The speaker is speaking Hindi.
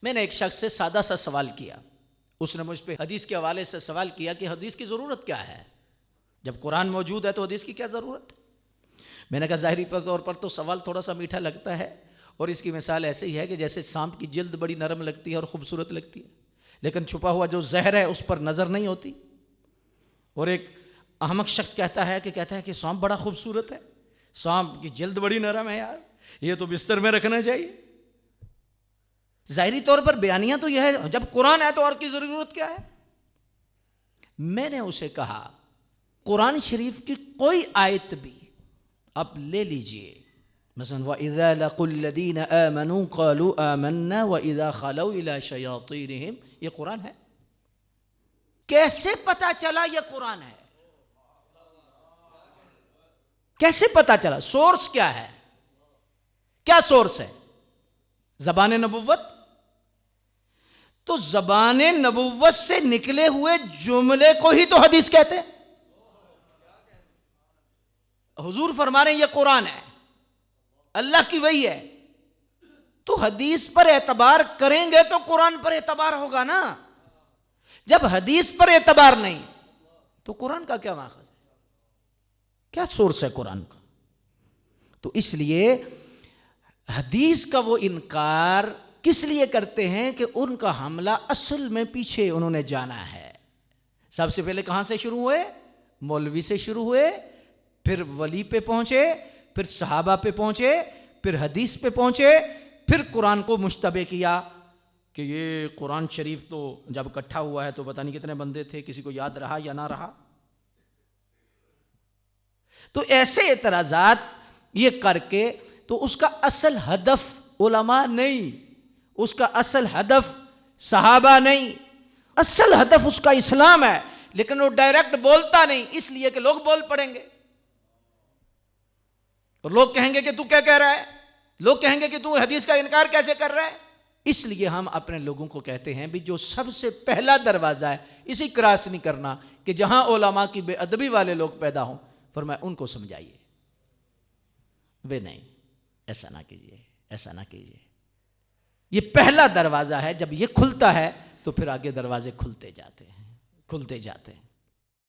मैंने एक शख्स से सादा सा सवाल किया। उसने मुझ पे हदीस के हवाले से सवाल किया कि हदीस की ज़रूरत क्या है, जब कुरान मौजूद है तो हदीस की क्या ज़रूरत है। मैंने कहा ज़ाहिरी तौर पर तो सवाल थोड़ा सा मीठा लगता है, और इसकी मिसाल ऐसे ही है कि जैसे सांप की जिल्द बड़ी नरम लगती है और ख़ूबसूरत लगती है, लेकिन छुपा हुआ जो जहर है उस पर नज़र नहीं होती। और एक अहमक शख्स कहता है कि सांप बड़ा खूबसूरत है, सांप की जिल्द बड़ी नरम है, यार ये तो बिस्तर में रखना चाहिए। ज़ाहिरी तौर पर बयानिया तो यह है, जब कुरान है तो और की ज़रूरत क्या है। मैंने उसे कहा कुरान शरीफ की कोई आयत भी आप ले लीजिए, मसलन वइज़ा लक़ुल्लज़ीना आमनू क़ालू आमन्ना वइज़ा ख़लऊ इला शयातीनिहिम, ये कुरान है। कैसे पता चला ये कुरान है, कैसे पता चला, सोर्स क्या है, क्या सोर्स है, ज़बान नबुव्वत। तो ज़बान नबुव्वत से निकले हुए जुमले को ही तो हदीस कहते हैं। हुजूर फरमा रहे हैं ये कुरान है, अल्लाह की वही है, तो हदीस पर एतबार करेंगे तो कुरान पर एतबार होगा ना। जब हदीस पर एतबार नहीं तो कुरान का क्या माखज़ है, क्या सोर्स है कुरान का। तो इसलिए हदीस का वो इनकार किस लिए करते हैं कि उनका हमला असल में पीछे उन्होंने जाना है। सबसे पहले कहां से शुरू हुए, मौलवी से शुरू हुए, फिर वली पे पहुंचे, फिर सहाबा पे पहुंचे, फिर हदीस पे पहुंचे, फिर कुरान को मुश्तबे किया कि ये कुरान शरीफ तो जब इकट्ठा हुआ है तो पता नहीं कितने बंदे थे, किसी को याद रहा या ना रहा। तो ऐसे एतराज़ात ये करके तो उसका असल हदफ उलमा नहीं, उसका असल हदफ सहाबा नहीं, असल हदफ उसका इस्लाम है, लेकिन वो डायरेक्ट बोलता नहीं, इसलिए कि लोग बोल पड़ेंगे और लोग कहेंगे कि तू क्या कह रहा है, लोग कहेंगे कि तू हदीस का इनकार कैसे कर रहा है। इसलिए हम अपने लोगों को कहते हैं भी जो सबसे पहला दरवाज़ा है इसी क्रॉस नहीं करना कि जहां उलमा की बेअदबी वाले लोग पैदा हों, फरमाया उनको समझाइए, वे नहीं, ऐसा ना कीजिए, ऐसा ना कीजिए। ये पहला दरवाज़ा है, जब ये खुलता है तो फिर आगे दरवाजे खुलते जाते हैं, खुलते जाते हैं।